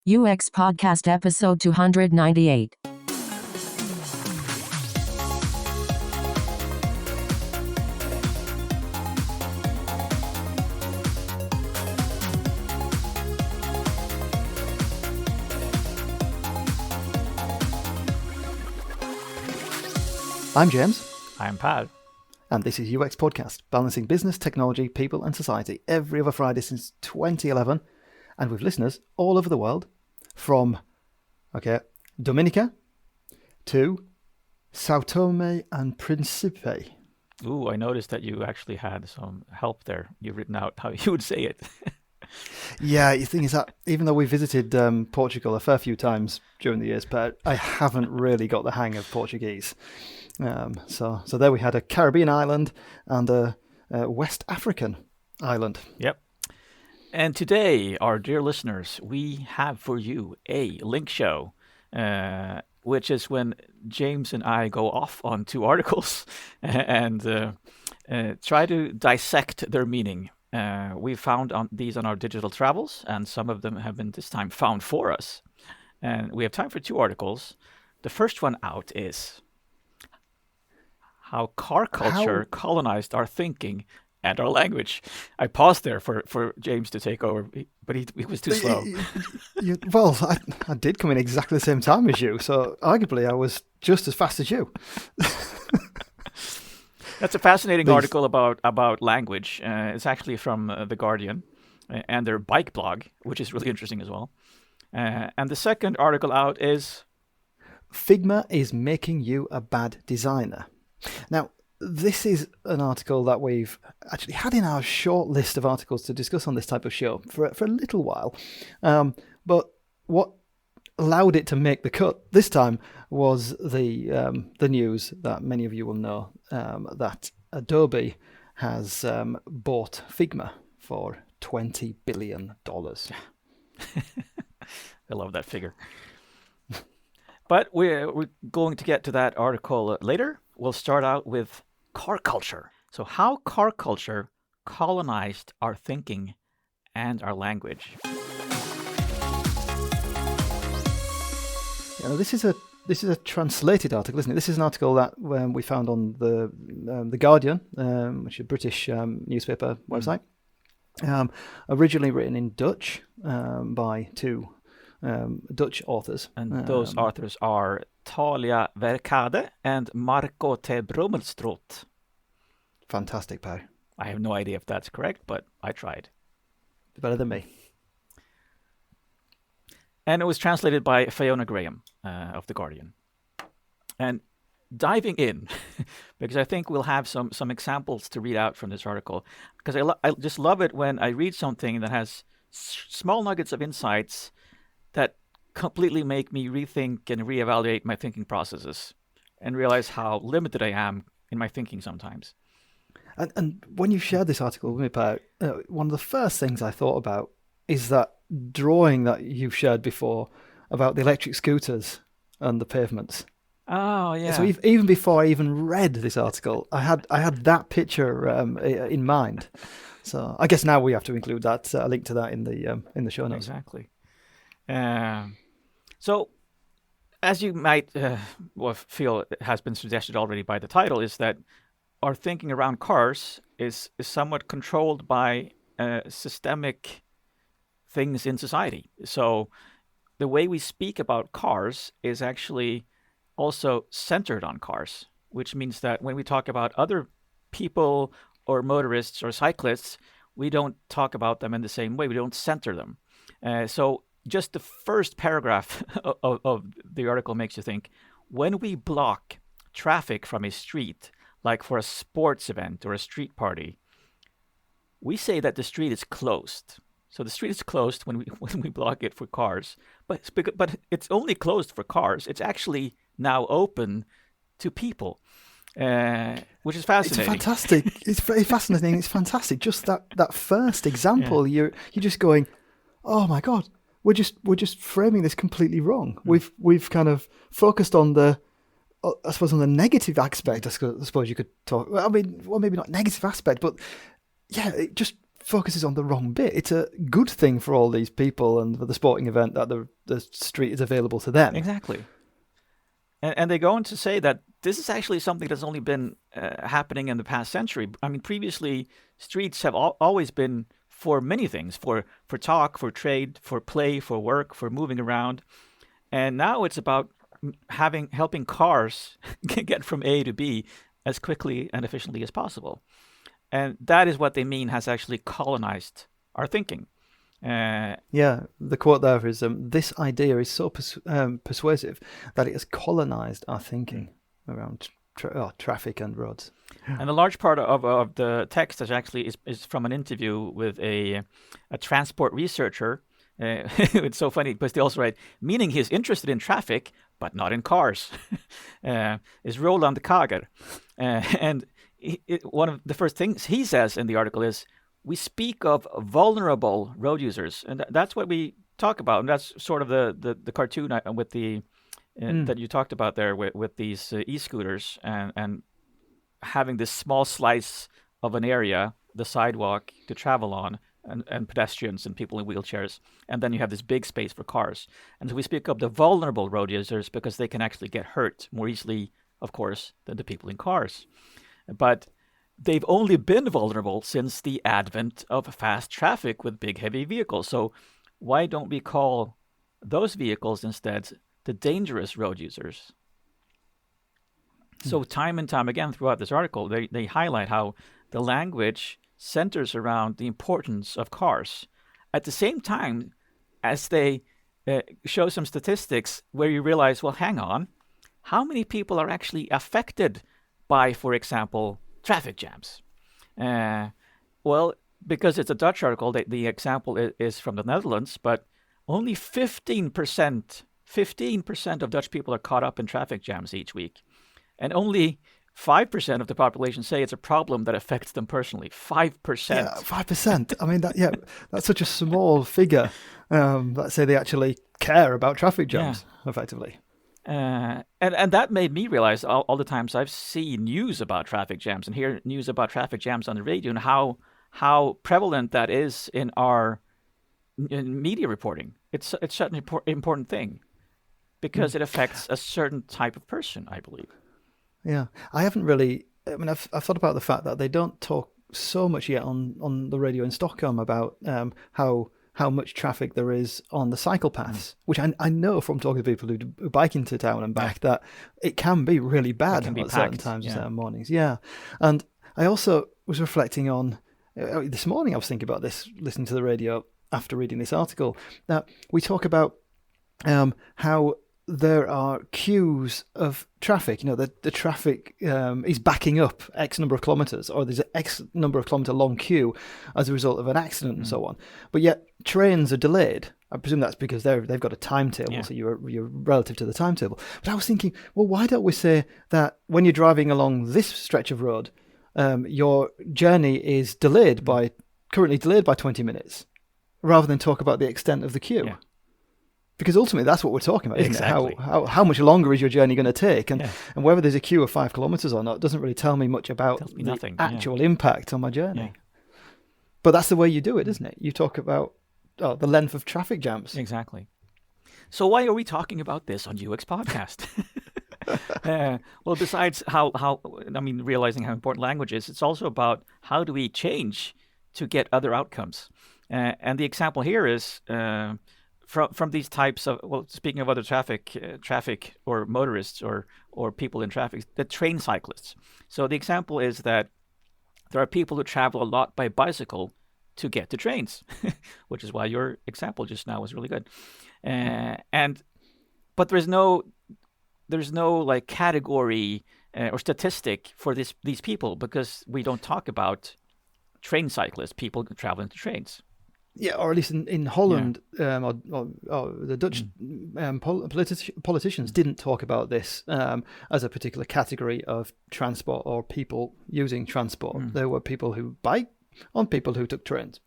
UX Podcast Episode 298. I'm James. I'm Pat. And this is UX Podcast, balancing business, technology, people and society every other Friday since 2011, and with listeners all over the world, from, Dominica to Sao Tome and Principe. Ooh, I noticed that you actually had some help there. You've written out how you would say it. Yeah, the thing is that even though we visited Portugal a fair few times during the years, but I haven't really got the hang of Portuguese. So there we had a Caribbean island and a West African island. Yep. And today, our dear listeners, we have for you a link show, which is when James and I go off on two articles and try to dissect their meaning. We found these on our digital travels, and some of them have been this time found for us. And we have time for two articles. The first one out is how car culture colonized our thinking and our language. I paused there for James to take over, but he was too slow. I did come in exactly the same time as you, so arguably I was just as fast as you. That's a fascinating article about language. It's actually from The Guardian and their bike blog, which is really interesting as well. And the second article out is Figma is making you a bad designer. Now, this is an article that we've actually had in our short list of articles to discuss on this type of show for a little while. But what allowed it to make the cut this time was the news that many of you will know, that Adobe has bought Figma for $20 billion. I love that figure. But we're going to get to that article later. We'll start out with car culture. So how car culture colonized our thinking and our language. This is a translated article, isn't it? This is an article that we found on the Guardian, which is a British newspaper website. Originally written in Dutch by two Dutch authors. And those authors are Thalia Verkade and Marco Brömmelstroet. Fantastic, Pau. I have no idea if that's correct, but I tried. Better than me. And it was translated by Fiona Graham of The Guardian. And diving in, because I think we'll have some examples to read out from this article, because I just love it when I read something that has small nuggets of insights that completely make me rethink and reevaluate my thinking processes and realize how limited I am in my thinking sometimes. And when you shared this article with me, Pat, one of the first things I thought about is that drawing that you shared before about the electric scooters and the pavements. Oh, yeah. So even before I even read this article, I had that picture in mind. So I guess now we have to include that a link to that in the show notes. Exactly. So, as you might feel has been suggested already by the title, is that our thinking around cars is somewhat controlled by systemic things in society. So the way we speak about cars is actually also centered on cars, which means that when we talk about other people or motorists or cyclists, we don't talk about them in the same way. We don't center them. So just the first paragraph of the article makes you think, when we block traffic from a street, like for a sports event or a street party, we say that the street is closed. So the street is closed when we block it for cars, but it's only closed for cars. It's actually now open to people, which is fascinating. It's fantastic. It's very fascinating. It's fantastic. Just that first example, you're just going, oh my God, we're just framing this completely wrong. We've kind of focused on the negative aspect. I suppose you could talk. Well, maybe not negative aspect, but yeah, just focuses on the wrong bit. It's a good thing for all these people and for the sporting event that the street is available to them. Exactly. And they go on to say that this is actually something that's only been happening in the past century. I mean, previously, streets have always been for many things, for talk, for trade, for play, for work, for moving around. And now it's about helping cars get from A to B as quickly and efficiently as possible. And that is what they mean has actually colonized our thinking. The quote there is, this idea is so persuasive that it has colonized our thinking around traffic and roads. And a large part of the text is from an interview with a transport researcher. It's so funny because they also write, meaning he's interested in traffic, but not in cars, is Roland Kager. And one of the first things he says in the article is, we speak of vulnerable road users, and that's what we talk about. And that's sort of the cartoon with the that you talked about there with these e-scooters and having this small slice of an area, the sidewalk to travel on, and pedestrians and people in wheelchairs. And then you have this big space for cars. And so we speak of the vulnerable road users because they can actually get hurt more easily, of course, than the people in cars. But they've only been vulnerable since the advent of fast traffic with big, heavy vehicles. So why don't we call those vehicles instead the dangerous road users? So time and time again throughout this article, they highlight how the language centers around the importance of cars. At the same time as they show some statistics where you realize, well, hang on, how many people are actually affected by, for example, traffic jams? Well, because it's a Dutch article, the example is from the Netherlands, but only 15% of Dutch people are caught up in traffic jams each week. And only 5% of the population say it's a problem that affects them personally. 5%. Yeah, 5%. I mean, that's such a small figure. Let's say they actually care about traffic jams, effectively. And that made me realize all the times I've seen news about traffic jams and hear news about traffic jams on the radio and how prevalent that is in our media reporting. It's such an important thing because it affects a certain type of person, I believe. Yeah, I haven't really. I mean, I've thought about the fact that they don't talk so much yet on the radio in Stockholm about how much traffic there is on the cycle paths, which I know from talking to people who bike into town and back that it can be really bad at certain times and certain mornings. Yeah, and I also was reflecting on this morning. I was thinking about this, listening to the radio after reading this article, that we talk about how there are queues of traffic. You know, the traffic is backing up X number of kilometres, or there's an X number of kilometre long queue as a result of an accident and so on. But yet trains are delayed. I presume that's because they've got a timetable, so you're relative to the timetable. But I was thinking, well, why don't we say that when you're driving along this stretch of road, your journey is currently delayed by 20 minutes, rather than talk about the extent of the queue? Yeah. Because ultimately, that's what we're talking about, isn't it? How much longer is your journey going to take? And whether there's a queue of 5 kilometres or not doesn't really tell me much about the actual impact on my journey. Yeah. But that's the way you do it, isn't it? You talk about the length of traffic jams. Exactly. So why are we talking about this on UX Podcast? Well, besides realizing how important language is, it's also about how do we change to get other outcomes. And the example here is... From these types of, well, speaking of other traffic or motorists or people in traffic, the train cyclists. So the example is that there are people who travel a lot by bicycle to get to trains, which is why your example just now was really good. But there's no like category or statistic for these people because we don't talk about train cyclists, people traveling to trains. Yeah, or at least in Holland, or the Dutch politicians didn't talk about this as a particular category of transport or people using transport. There were people who bike on people who took trains.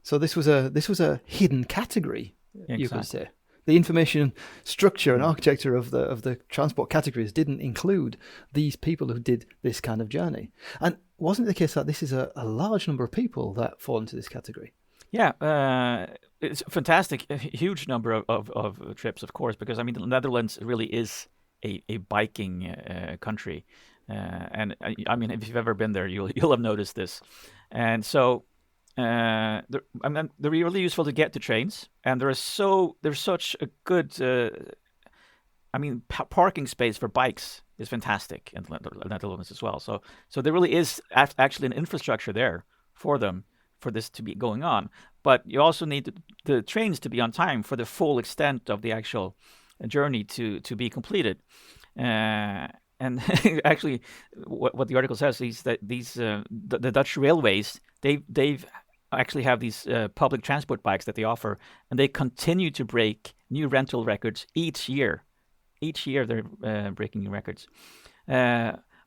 So this was a hidden category, you could say, the information structure and architecture of the transport categories didn't include these people who did this kind of journey. And wasn't it the case that this is a large number of people that fall into this category? Yeah, it's fantastic, a huge number of trips, of course, because I mean the Netherlands really is a biking country, and I mean if you've ever been there, you'll have noticed this, and so they're really useful to get to trains, and there's such a good, I mean parking space for bikes is fantastic in the Netherlands as well. So there really is actually an infrastructure there for them, for this to be going on. But you also need the trains to be on time for the full extent of the actual journey to be completed. And actually, what the article says is that the Dutch railways, they've actually have these public transport bikes that they offer, and they continue to break new rental records each year. Each year they're breaking new records.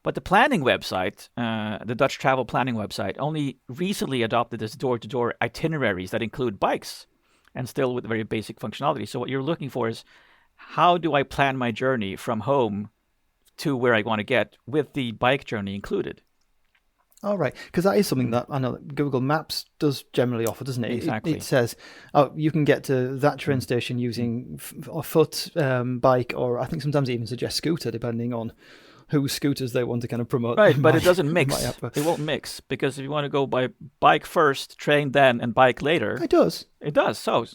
But the planning website, the Dutch travel planning website, only recently adopted this door-to-door itineraries that include bikes, and still with very basic functionality. So what you're looking for is, how do I plan my journey from home to where I want to get with the bike journey included? All right, because that is something that I know that Google Maps does generally offer, doesn't it? Exactly. It says, oh, you can get to that train station using a foot, bike, or I think sometimes it even suggests scooter, depending on whose scooters they want to kind of promote. Right, but it doesn't mix. It won't mix, because if you want to go by bike first, train then, and bike later. It does. It does. So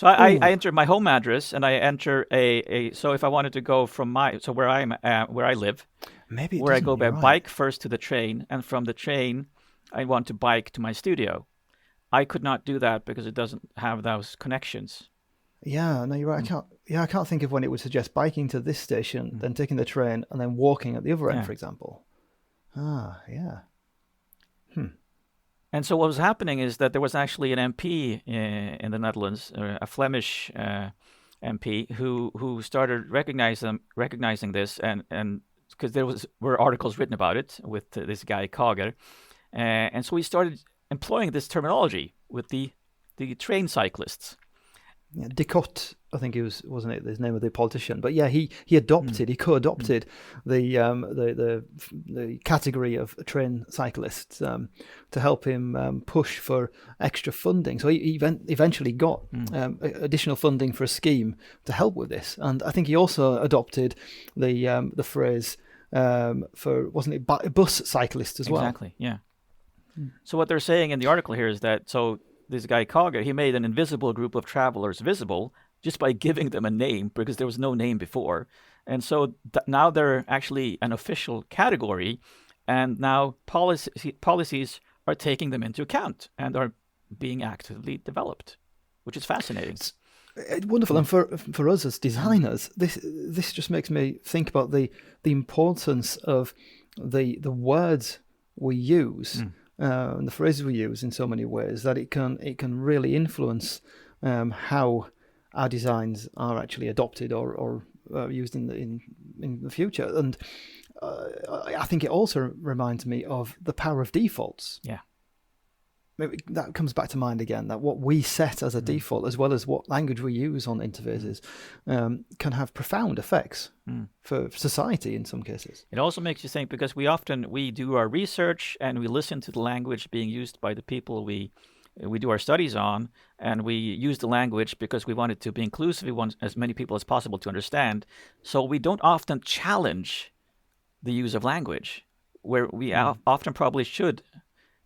I I enter my home address, and I enter so if I wanted to go from where I live, maybe where I go by bike first to the train, and from the train I want to bike to my studio. I could not do that because it doesn't have those connections. Yeah, no, you're right. I can't think of when it would suggest biking to this station, then taking the train, and then walking at the other end, for example. Yeah. And so what was happening is that there was actually an MP in the Netherlands, a Flemish MP, who started recognizing this, and because were articles written about it with this guy Kager, and so he started employing this terminology with the train cyclists. Yeah, Decot, I think he wasn't it his name of the politician? But yeah, he co-adopted the category of train cyclists to help him push for extra funding. So he eventually got additional funding for a scheme to help with this, and I think he also adopted the phrase for, wasn't it, bus cyclists as well? Exactly. Yeah. So what they're saying in the article here is that this guy Kager, he made an invisible group of travelers visible just by giving them a name, because there was no name before. And so now they're actually an official category, and now policies are taking them into account and are being actively developed, which is fascinating. It's wonderful. And for us as designers, this just makes me think about the importance of the words we use. And the phrases we use in so many ways, that it can really influence how our designs are actually adopted or used in the future. And I think it also reminds me of the power of defaults. Yeah. Maybe that comes back to mind again, that what we set as a default, as well as what language we use on interfaces, can have profound effects for society in some cases. It also makes you think, because we do our research and we listen to the language being used by the people we do our studies on, and we use the language because we want it to be inclusive. We want as many people as possible to understand. So we don't often challenge the use of language, where we often probably should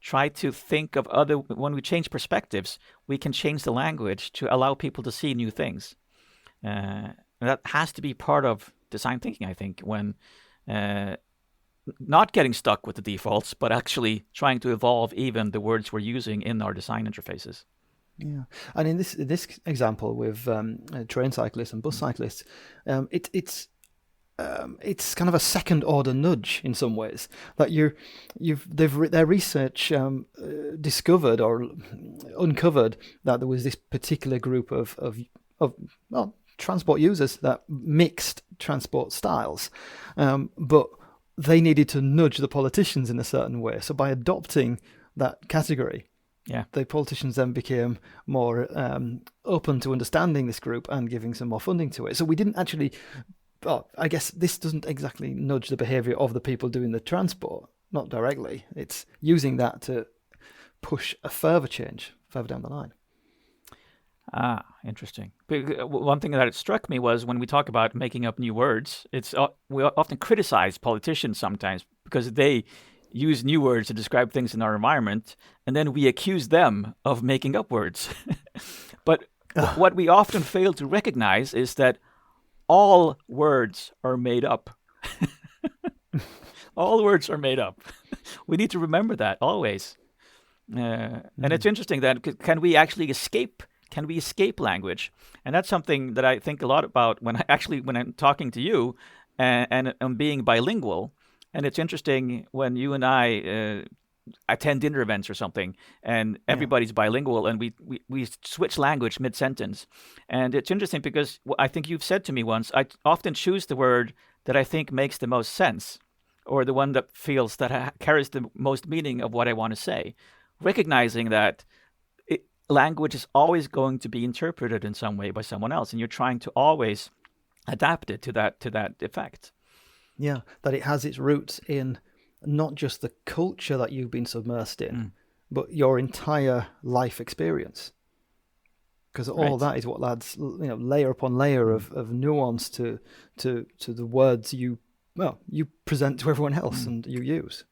try to think of when we change perspectives, we can change the language to allow people to see new things. That has to be part of design thinking, I think, when not getting stuck with the defaults, but actually trying to evolve even the words we're using in our design interfaces. Yeah, and in this example with train cyclists and bus cyclists, it's kind of a second order nudge in some ways, that their research discovered or uncovered that there was this particular group of transport users that mixed transport styles, but they needed to nudge the politicians in a certain way. So by adopting that category, Yeah. the politicians then became more open to understanding this group and giving some more funding to it. So we didn't actually, well, I guess this doesn't exactly nudge the behaviour of the people doing the transport, not directly. It's using that to push a further change further down the line. Interesting. One thing that struck me was when we talk about making up new words, we often criticize politicians sometimes because they use new words to describe things in our environment, and then we accuse them of making up words. But what we often fail to recognize is that all words are made up. All words are made up. We need to remember that always. And it's interesting that can we actually escape? Can we escape language? And that's something that I think a lot about when I'm talking to you and I'm being bilingual. And it's interesting when you and I attend dinner events or something, and everybody's bilingual, and we switch language mid-sentence. And it's interesting because I think you've said to me once, I often choose the word that I think makes the most sense, or the one that feels that carries the most meaning of what I want to say, recognizing that language is always going to be interpreted in some way by someone else, and you're trying to always adapt it to that effect. Yeah, that it has its roots in not just the culture that you've been submersed in, but your entire life experience. Because all that is what adds, layer upon layer of nuance to the words you present to everyone else and you use.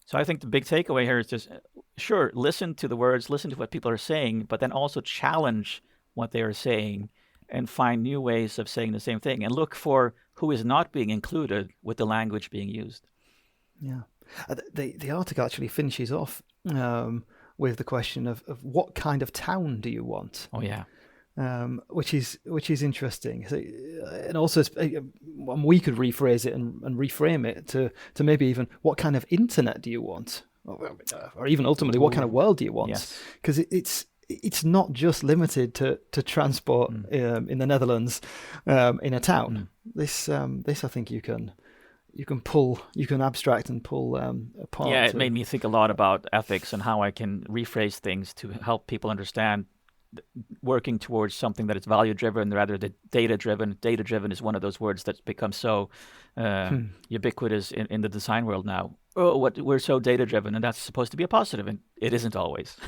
So I think the big takeaway here is just, sure, listen to the words, listen to what people are saying, but then also challenge what they are saying and find new ways of saying the same thing, and look for who is not being included with the language being used. Yeah. The article actually finishes off with the question of what kind of town do you want? Oh, yeah. Which is interesting. So, and also, we could rephrase it and reframe it to maybe even what kind of internet do you want? Or even ultimately, what kind of world do you want? Because it's not just limited to transport in the Netherlands in a town. This I think you can abstract and pull apart. Yeah, it made me think a lot about ethics and how I can rephrase things to help people understand working towards something that is value-driven rather than data-driven. Data-driven is one of those words that's become so ubiquitous in the design world now. We're so data-driven, and that's supposed to be a positive, and it isn't always.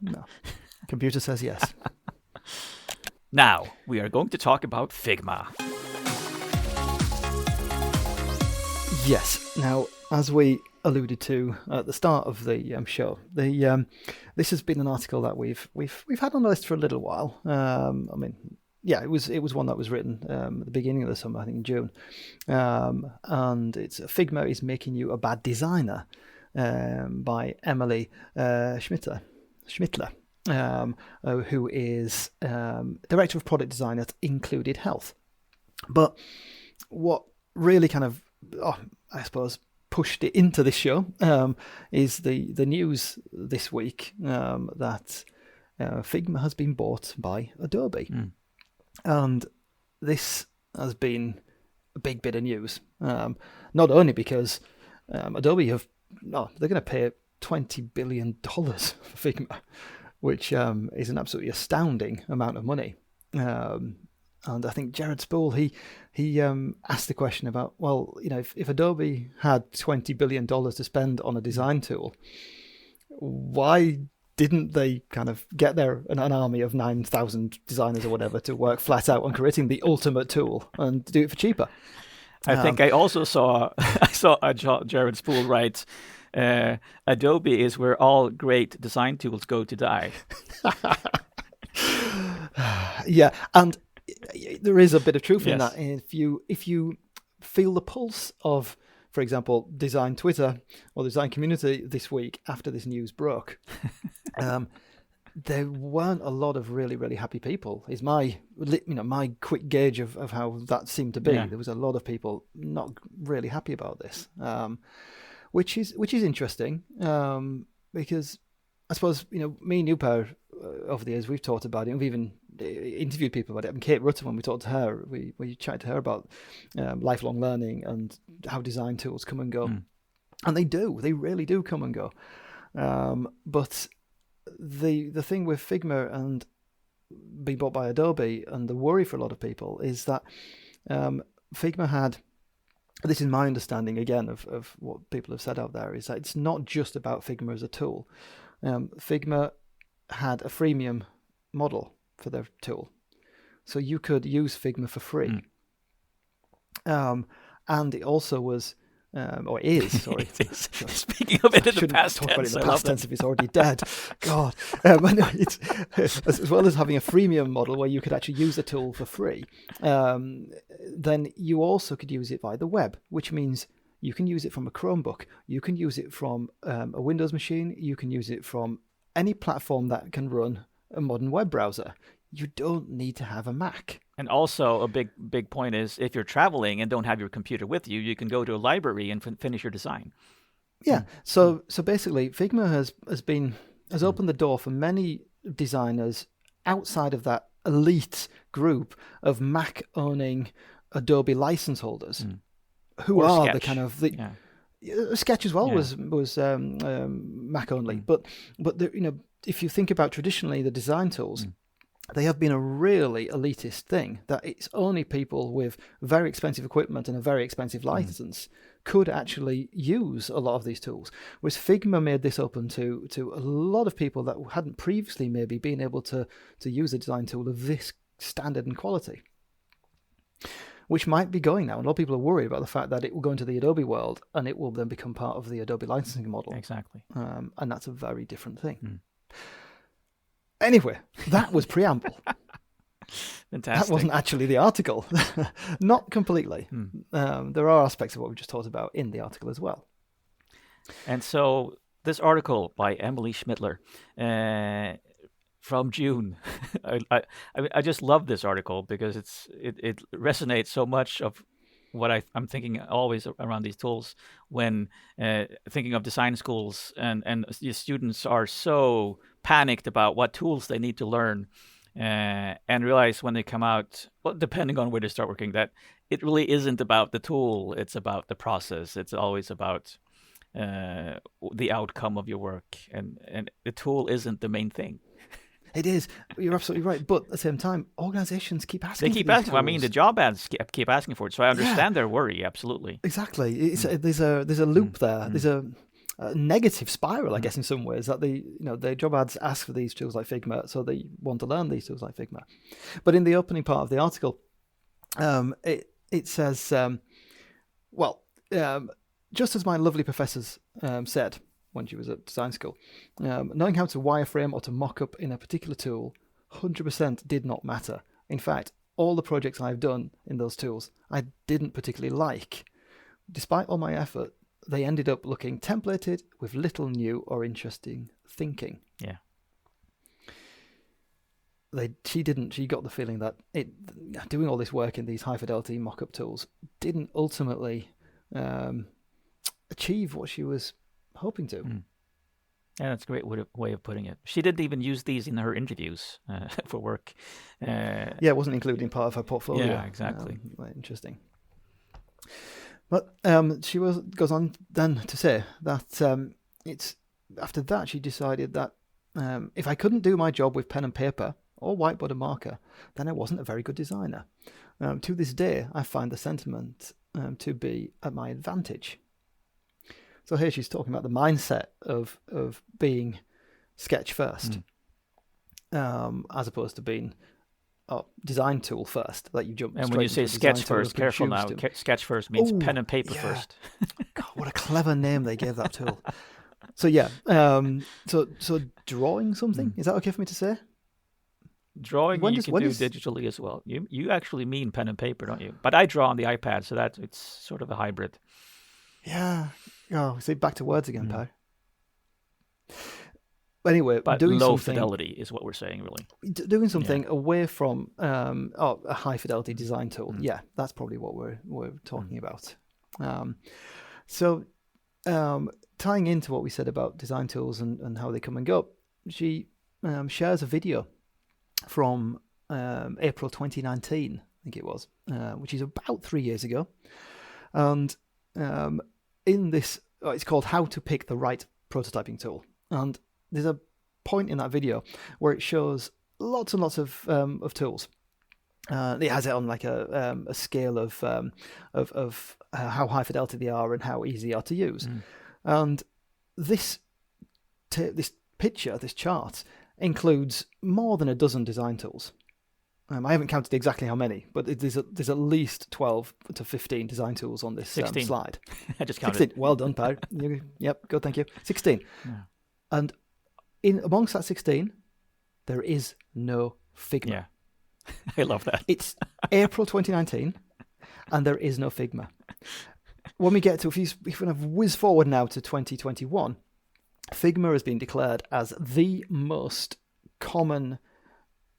No. Computer says yes. Now, we are going to talk about Figma. Yes. Now, as we alluded to at the start of the show, this has been an article that we've had on the list for a little while. It was one that was written at the beginning of the summer, I think in June, and it's Figma is Making You a Bad Designer by Emily Schmittler, who is Director of Product Design at Included Health. But what really kind of, I suppose, pushed it into this show is the news this week that Figma has been bought by Adobe. And this has been a big bit of news, not only because Adobe they're going to pay $20 billion for Figma, which is an absolutely astounding amount of money. And I think Jared Spool, he asked the question about, well, if Adobe had $20 billion to spend on a design tool, why didn't they kind of get an army of 9,000 designers or whatever to work flat out on creating the ultimate tool and do it for cheaper? I think I also saw Jared Spool write, Adobe is where all great design tools go to die. Yeah, and there is a bit of truth in that. If you feel the pulse of, for example, design Twitter or the design community this week after this news broke, there weren't a lot of really, really happy people. Is my quick gauge of how that seemed to be. Yeah. There was a lot of people not really happy about this, which is interesting because I suppose me and you, Per, over the years we've talked about it, and we've even interviewed people about it. And Kate Rutter, when we talked to her, we chatted to her about lifelong learning and how design tools come and go, and they really do come and go. But the thing with Figma and being bought by Adobe, and the worry for a lot of people, is that Figma had, this is my understanding again of what people have said out there, is that it's not just about Figma as a tool. Figma had a freemium model for their tool, so you could use Figma for free. And it also was, or is, sorry. It is. Speaking of it in the past talk tense, about it in the past tense if it's already dead. God. No, it's, as well as having a freemium model where you could actually use the tool for free, then you also could use it via the web, which means you can use it from a Chromebook, you can use it from a Windows machine, you can use it from any platform that can run a modern web browser. You don't need to have a Mac. And also a big point is, if you're traveling and don't have your computer with you, you can go to a library and finish your design. Yeah. So basically, Figma has opened the door for many designers outside of that elite group of Mac owning Adobe license holders, who Or are Sketch. the kind of Sketch as well was Mac only. But if you think about traditionally the design tools, they have been a really elitist thing, that it's only people with very expensive equipment and a very expensive license could actually use a lot of these tools. Whereas Figma made this open to a lot of people that hadn't previously maybe been able to use a design tool of this standard and quality, which might be going now. And a lot of people are worried about the fact that it will go into the Adobe world and it will then become part of the Adobe licensing model. Exactly. And that's a very different thing. Anyway, that was preamble. Fantastic. That wasn't actually the article. Not completely. There are aspects of what we just talked about in the article as well. And so this article by Emily Schmittler from June, I just love this article because it resonates so much of what I'm thinking always around these tools when thinking of design schools, and the students are so panicked about what tools they need to learn, and realize when they come out, well, depending on where they start working, that it really isn't about the tool, it's about the process. It's always about the outcome of your work, and the tool isn't the main thing. It is. You're absolutely right. But at the same time, organizations keep asking. They keep for these asking. I mean, the tools. job ads keep asking for it, so I understand their worry. Absolutely. Exactly. There's a loop there. There's a negative spiral, I guess, in some ways, that the job ads ask for these tools like Figma, so they want to learn these tools like Figma. But in the opening part of the article, it says, just as my lovely professors said when she was at design school, knowing how to wireframe or to mock up in a particular tool 100% did not matter. In fact, all the projects I've done in those tools I didn't particularly like. Despite all my effort, they ended up looking templated with little new or interesting thinking. Yeah. She got the feeling that doing all this work in these high fidelity mock-up tools didn't ultimately achieve what she was hoping to. Yeah, that's a great way of putting it. She didn't even use these in her interviews for work. It wasn't included in part of her portfolio. Yeah, exactly. Interesting. But she goes on then to say that it's after that she decided that if I couldn't do my job with pen and paper or whiteboard and marker, then I wasn't a very good designer. To this day, I find the sentiment to be at my advantage. So here she's talking about the mindset of being sketch first, as opposed to being design tool first. That you jump. And when you say sketch first, careful now. Sketch first means pen and paper first. God, what a clever name they gave that tool. So so drawing something, is that okay for me to say? Drawing you can do digitally as well. You actually mean pen and paper, don't you? But I draw on the iPad, so that it's sort of a hybrid. Yeah. Oh, see, back to words again, Pau. Anyway, but doing low something, fidelity is what we're saying, really. Doing something away from a high fidelity design tool. Yeah, that's probably what we're talking about. So tying into what we said about design tools and how they come and go, she shares a video from April 2019, I think it was, which is about 3 years ago. And in this, it's called How to Pick the Right Prototyping Tool. And there's a point in that video where it shows lots and lots of tools. It has it on like a scale of how high fidelity they are and how easy they are to use. And this picture, this chart, includes more than a dozen design tools. I haven't counted exactly how many, but there's at least 12 to 15 design tools on this slide. I just counted. 16. Well done, Pau. Yep, good, thank you. 16. Yeah. And amongst that 16, there is no Figma. Yeah, I love that. It's April 2019, and there is no Figma. When we get to, if you kind of whiz forward now to 2021, Figma has been declared as the most common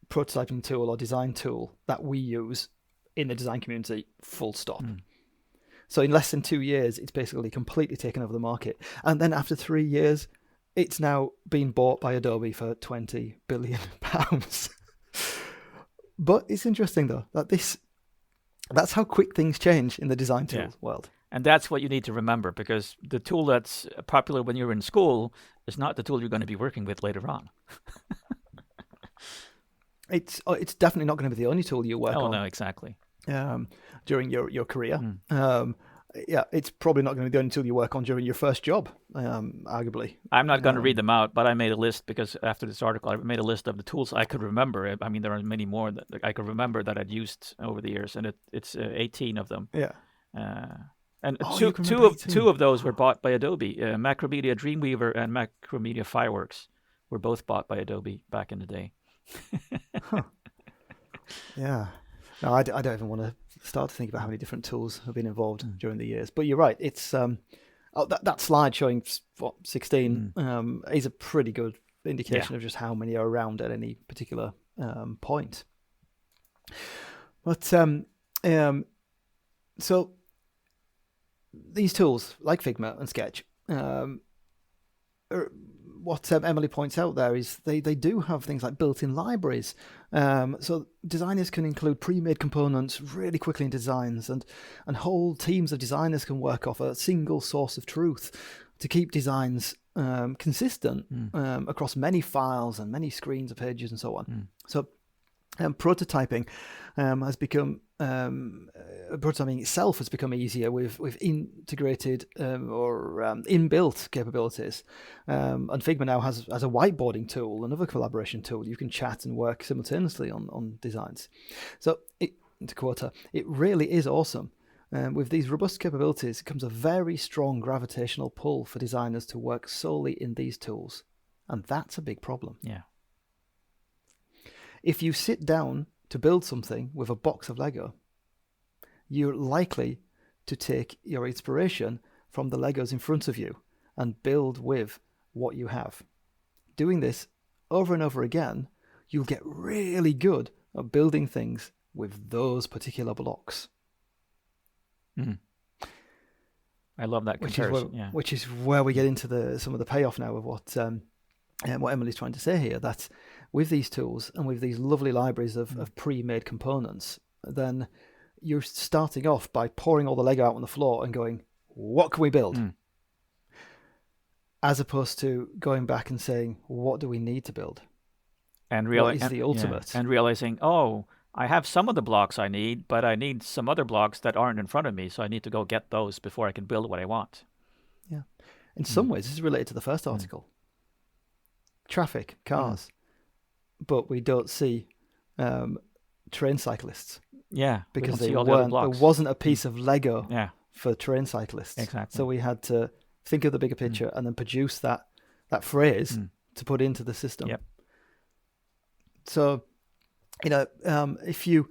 prototyping tool or design tool that we use in the design community, full stop. So in less than 2 years, it's basically completely taken over the market. And then after 3 years, it's now been bought by Adobe for £20 billion. But it's interesting, though, that that's how quick things change in the design tool world. And that's what you need to remember, because the tool that's popular when you're in school is not the tool you're going to be working with later on. It's definitely not going to be the only tool you work on. Oh, no, exactly. During your career. It's probably not going to be the only tool you work on during your first job, arguably. I'm not going to read them out, but I made a list because after this article, I made a list of the tools I could remember. I mean, there are many more that I could remember that I'd used over the years, and it's 18 of them. Yeah. And two of those were bought by Adobe. Macromedia Dreamweaver and Macromedia Fireworks were both bought by Adobe back in the day. Yeah. No, I don't even want to start to think about how many different tools have been involved during the years. But you're right. It's that slide showing 16 is a pretty good indication of just how many are around at any particular point. But so these tools like Figma and Sketch, what Emily points out there is they do have things like built-in libraries. So designers can include pre-made components really quickly in designs, and whole teams of designers can work off a single source of truth to keep designs consistent across many files and many screens or pages and so on. So prototyping has become prototyping itself has become easier with integrated or inbuilt capabilities. And Figma now has a whiteboarding tool, another collaboration tool. You can chat and work simultaneously on designs. So to quote her, it really is awesome. With these robust capabilities, it comes a very strong gravitational pull for designers to work solely in these tools. And that's a big problem. Yeah. If you sit down to build something with a box of Lego, you're likely to take your inspiration from the Legos in front of you and build with what you have. Doing this over and over again, you'll get really good at building things with those particular blocks. I love that comparison. Which is where we get into some of the payoff now of what Emily's trying to say here, that with these tools and with these lovely libraries of pre-made components, then you're starting off by pouring all the Lego out on the floor and going, what can we build? As opposed to going back and saying, what do we need to build? And what is the ultimate? And realizing, I have some of the blocks I need, but I need some other blocks that aren't in front of me, so I need to go get those before I can build what I want. Yeah. In some ways, this is related to the first article. Traffic, cars. But we don't see train cyclists. Yeah, because there wasn't a piece of Lego for train cyclists. Exactly. So we had to think of the bigger picture and then produce that phrase to put into the system. Yep. So, if you,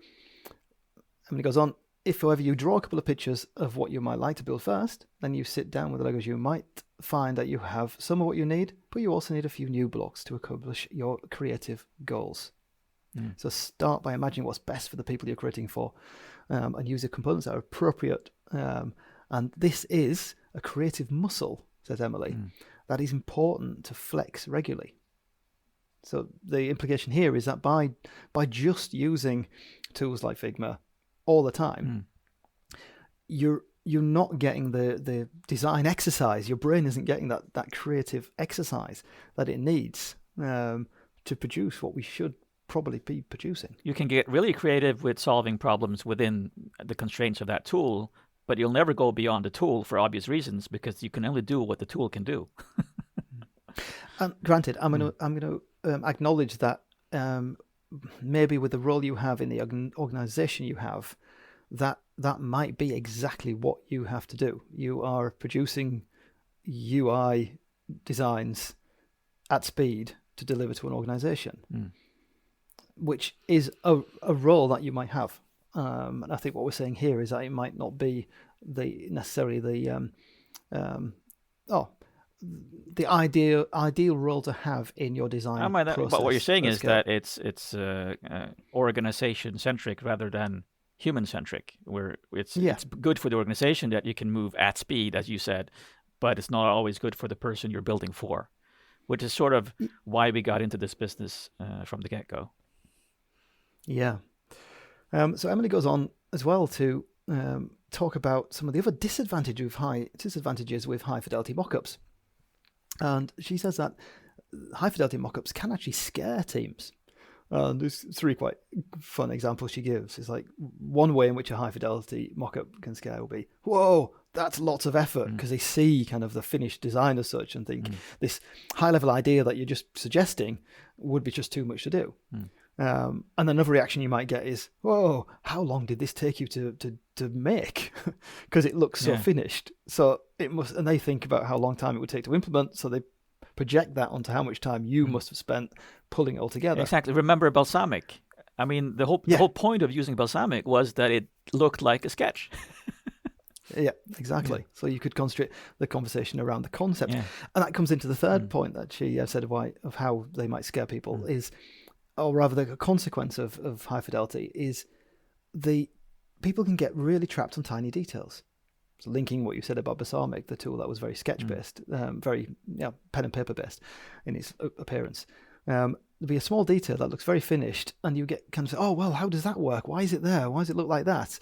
Emily goes on, if however you draw a couple of pictures of what you might like to build first, then you sit down with the Legos, you might find that you have some of what you need, but you also need a few new blocks to accomplish your creative goals. So start by imagining what's best for the people you're creating for, and use the components that are appropriate. And this is a creative muscle, says Emily, that is important to flex regularly. So the implication here is that by just using tools like Figma all the time, you're you're not getting the design exercise. Your brain isn't getting that creative exercise that it needs to produce what we should probably be producing. You can get really creative with solving problems within the constraints of that tool, but you'll never go beyond the tool for obvious reasons, because you can only do what the tool can do. Granted, I'm going to acknowledge that maybe with the role you have in the organization you have, that might be exactly what you have to do. You are producing UI designs at speed to deliver to an organization, which is a role that you might have. And I think what we're saying here is that it might not be necessarily the ideal role to have in your design process. But what you're saying is that it's organization centric rather than human centric, where it's good for the organization that you can move at speed, as you said, but it's not always good for the person you're building for, which is sort of why we got into this business from the get-go. Yeah. So Emily goes on as well to talk about some of the other disadvantages with high fidelity mockups. And she says that high fidelity mockups can actually scare teams. There's 3 quite fun examples she gives. It's like, one way in which a high fidelity mockup can scare will be, whoa, that's lots of effort, because they see kind of the finished design as such and think this high level idea that you're just suggesting would be just too much to do. And another reaction you might get is, whoa, how long did this take you to make? Because it looks so finished. So it must, and they think about how long time it would take to implement, so they project that onto how much time you must have spent pulling it all together. Exactly. Remember balsamic. I mean, the whole point of using balsamic was that it looked like a sketch. Yeah, exactly. Yeah. So you could concentrate the conversation around the concept. Yeah. And that comes into the third point that she said of how they might scare people is, or rather the consequence of high fidelity is the people can get really trapped on tiny details. So linking what you said about balsamic, the tool that was very sketch-based, very pen and paper-based in its appearance. There'll be a small detail that looks very finished, and you get kind of say, oh, well, how does that work? Why is it there? Why does it look like that?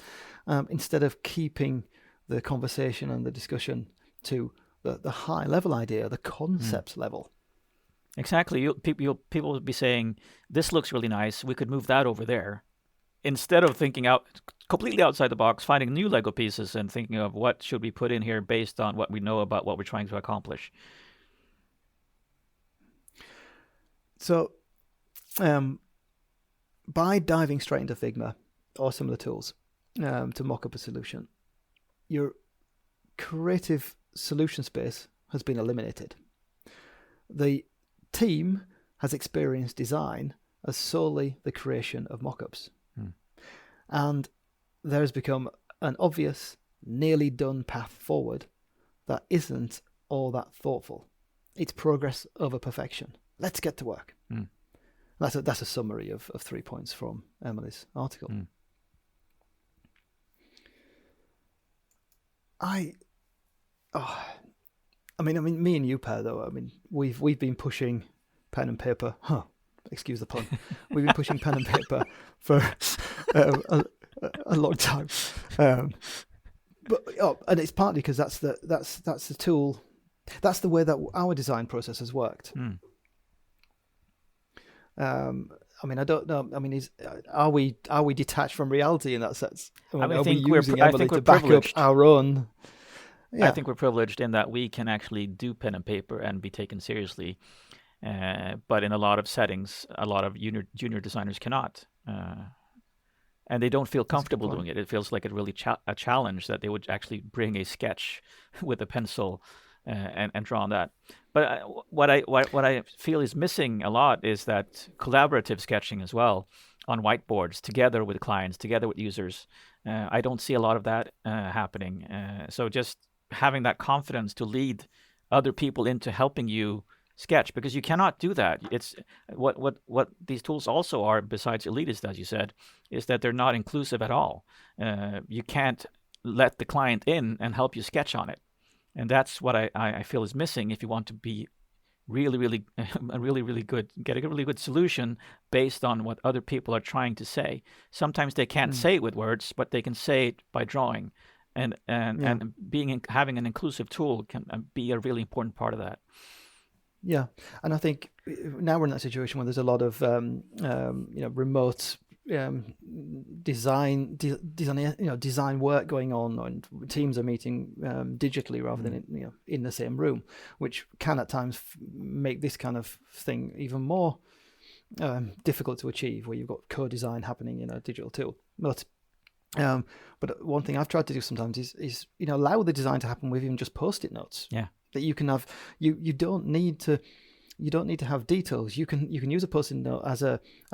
Instead of keeping the conversation and the discussion to the high-level idea, the concept level. Exactly. People will be saying, this looks really nice. We could move that over there. Instead of thinking out completely outside the box, finding new Lego pieces and thinking of what should we put in here based on what we know about what we're trying to accomplish. So, by diving straight into Figma or some of the tools to mock up a solution, your creative solution space has been eliminated. The team has experienced design as solely the creation of mock-ups. And there has become an obvious, nearly done path forward that isn't all that thoughtful. It's progress over perfection. Let's get to work. That's a summary of 3 points from Emily's article. I mean, me and you, Per, though. I mean, we've been pushing pen and paper. Excuse the pun. We've been pushing pen and paper for a long time, and it's partly because that's the tool, that's the way that our design process has worked. I mean, I don't know. I mean, are we detached from reality in that sense? I mean, are we using Emily to back up our own? Yeah. I think we're privileged in that we can actually do pen and paper and be taken seriously. But in a lot of settings, a lot of junior designers cannot. And they don't feel comfortable doing it. It feels like a really a challenge that they would actually bring a sketch with a pencil and draw on that. But what I feel is missing a lot is that collaborative sketching as well on whiteboards, together with clients, together with users. I don't see a lot of that happening. So just having that confidence to lead other people into helping you sketch, because you cannot do that. It's what these tools also are, besides elitist, as you said, is that they're not inclusive at all. You can't let the client in and help you sketch on it, and that's what I feel is missing if you want to be really good, get a really good solution based on what other people are trying to say. Sometimes they can't say it with words, but they can say it by drawing, and having an inclusive tool can be a really important part of that. Yeah, and I think now we're in that situation where there's a lot of remote design work going on, and teams are meeting digitally rather than in the same room, which can at times make this kind of thing even more difficult to achieve, where you've got co-design happening in a digital tool. But one thing I've tried to do sometimes is allow the design to happen with even just post-it notes. Yeah. That you can have, you don't need to have details. You can use a post-it note as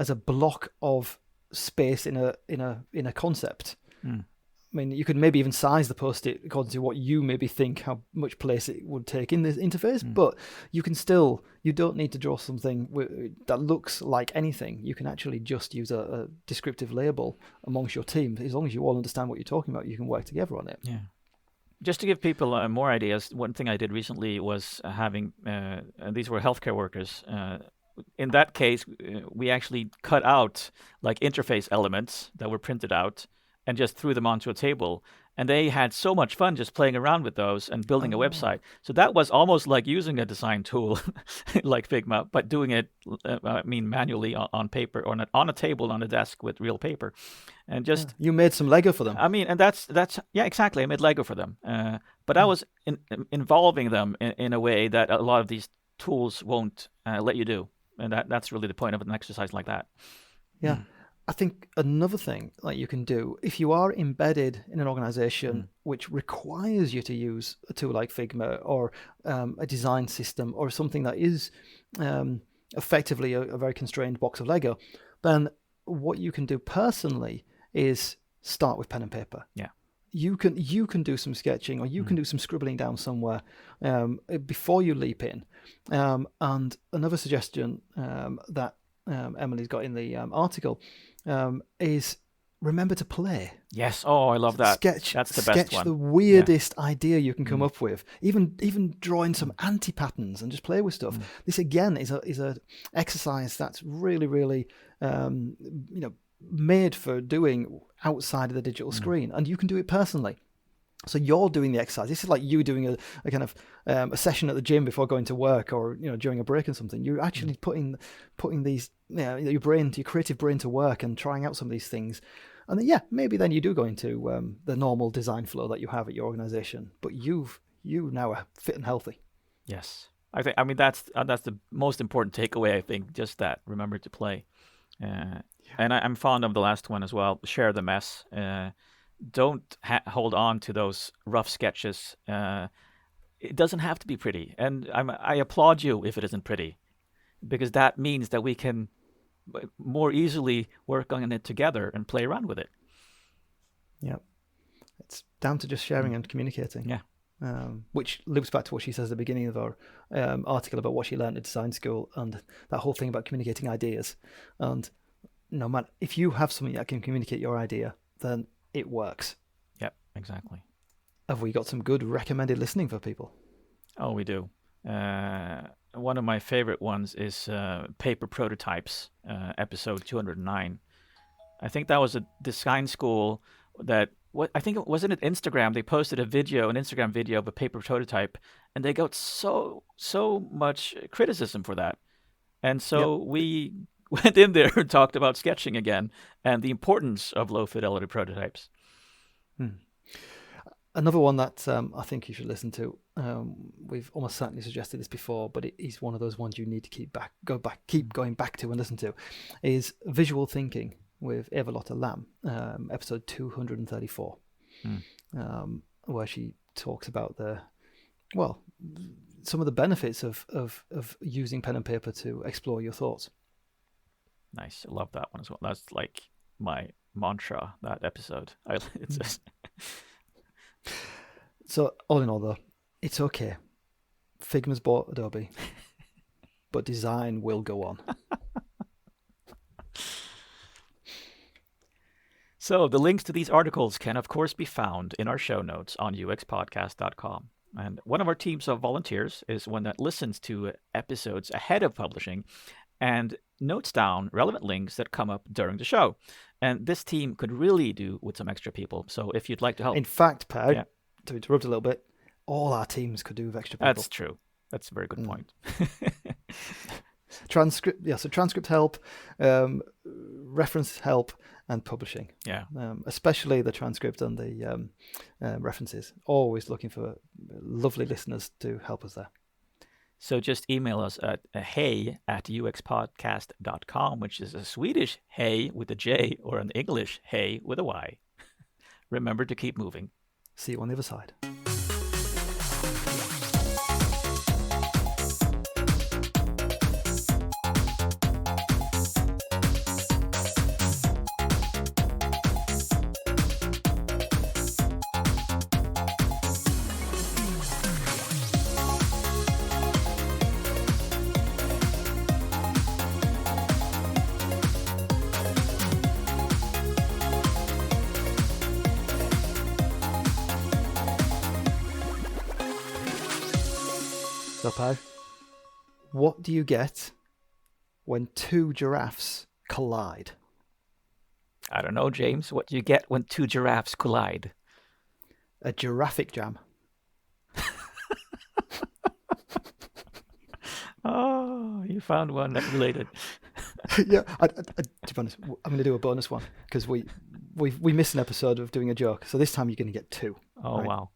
a block of space in a concept. I mean, you could maybe even size the post-it according to what you maybe think how much place it would take in this interface. But you don't need to draw something that looks like anything. You can actually just use a descriptive label amongst your team. As long as you all understand what you're talking about, you can work together on it. Yeah. Just to give people more ideas, one thing I did recently was having, these were healthcare workers. In that case, we actually cut out like interface elements that were printed out and just threw them onto a table. And they had so much fun just playing around with those and building a website. So that was almost like using a design tool like Figma, but doing it, manually on paper or on a table on a desk with real paper. And just you made some Lego for them. I mean, and that's exactly. I made Lego for them, but I was involving them in a way that a lot of these tools won't let you do, and that's really the point of an exercise like that. Yeah. I think another thing like you can do if you are embedded in an organization which requires you to use a tool like Figma or a design system or something that is effectively a very constrained box of Lego, then what you can do personally is start with pen and paper. Yeah. You can do some sketching or you can do some scribbling down somewhere before you leap in. And another suggestion that Emily's got in the article is remember to play. Yes. Oh, I love that. That's the best one. Sketch the weirdest idea you can come up with. Even drawing some anti-patterns and just play with stuff. This again is a exercise that's really, really made for doing outside of the digital screen, and you can do it personally. So you're doing the exercise. This is like you doing a kind of a session at the gym before going to work, or during a break or something. You're actually putting these your creative brain to work and trying out some of these things, and then maybe then you do go into the normal design flow that you have at your organization. But you now are fit and healthy. Yes, I mean that's the most important takeaway. I think just that. Remember to play. And I'm fond of the last one as well. Share the mess. Don't hold on to those rough sketches. It doesn't have to be pretty, and I applaud you if it isn't pretty, because that means that we can more easily work on it together and play around with it. Yeah, it's down to just sharing and communicating. Yeah. Which loops back to what she says at the beginning of our article about what she learned at design school and that whole thing about communicating ideas. And no matter if you have something that can communicate your idea, then it works. Yep, exactly. Have we got some good recommended listening for people? Oh, we do. One of my favorite ones is Paper Prototypes, episode 209. I think that was a design school that, wasn't it Instagram? They posted an Instagram video of a paper prototype, and they got so much criticism for that. And so we went in there and talked about sketching again and the importance of low fidelity prototypes. Another one that I think you should listen to, we've almost certainly suggested this before, but it is one of those ones you need to keep going back to and listen to, is Visual Thinking with Eva-Lotta Lam, episode 234, where she talks about some of the benefits of using pen and paper to explore your thoughts. Nice. I love that one as well. That's like my mantra, that episode. It's just... So all in all, though, it's okay. Figma's bought Adobe, but design will go on. So the links to these articles can, of course, be found in our show notes on uxpodcast.com. And one of our teams of volunteers is one that listens to episodes ahead of publishing and notes down relevant links that come up during the show. And this team could really do with some extra people. So if you'd like to help. In fact, Pau, Yeah. to interrupt a little bit, all our teams could do with extra people. That's true. That's a very good point. So transcript help, reference help, and publishing. Yeah. Especially the transcript and the references. Always looking for lovely listeners to help us there. So just email us at hey@uxpodcast.com, which is a Swedish hey with a J or an English hey with a Y. Remember to keep moving. See you on the other side. So, Pau, what do you get when two giraffes collide? I don't know, James. What do you get when two giraffes collide? A giraffic jam. Oh, you found one that related. Yeah, to be honest, I'm going to do a bonus one because we missed an episode of doing a joke. So this time you're going to get two. Oh, right? Wow.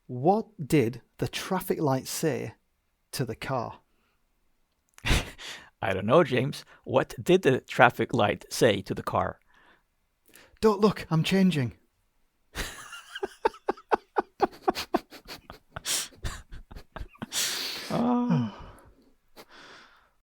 What did the traffic light say to the car? I don't know, James. What did the traffic light say to the car? Don't look, I'm changing.